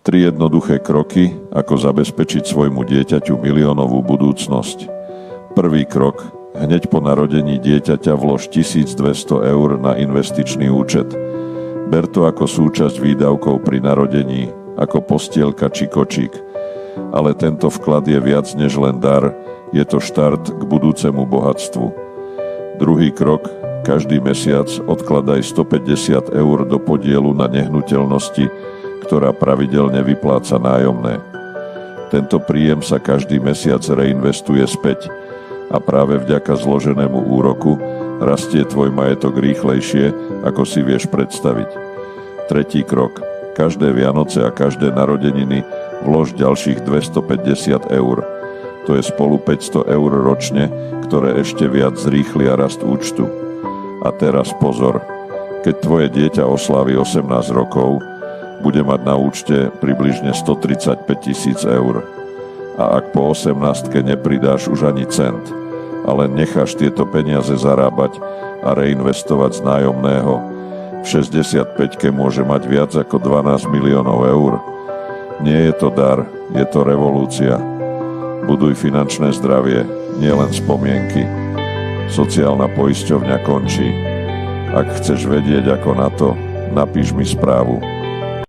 3 jednoduché kroky, ako zabezpečiť svojmu dieťaťu miliónovú budúcnosť. Prvý krok. Hneď po narodení dieťaťa vlož 1200 eur na investičný účet. Ber to ako súčasť výdavkov pri narodení, ako postielka či kočík. Ale tento vklad je viac než len dar, je to štart k budúcemu bohatstvu. Druhý krok. Každý mesiac odkladaj 150 eur do podielu na nehnuteľnosti, ktorá pravidelne vypláca nájomné. Tento príjem sa každý mesiac reinvestuje späť a práve vďaka zloženému úroku rastie tvoj majetok rýchlejšie, ako si vieš predstaviť. Tretí krok. Každé Vianoce a každé narodeniny vlož ďalších 250 eur. To je spolu 500 eur ročne, ktoré ešte viac zrýchlia rast účtu. A teraz pozor. Keď tvoje dieťa oslávi 18 rokov, bude mať na účte približne 135 000 eur. A ak po 18-ke nepridáš už ani cent, ale necháš tieto peniaze zarábať a reinvestovať z nájomného, v 65-ke môže mať viac ako 12 miliónov eur. Nie je to dar, je to revolúcia. Buduj finančné zdravie, nielen spomienky. Sociálna poisťovňa končí. Ak chceš vedieť ako na to, napíš mi správu.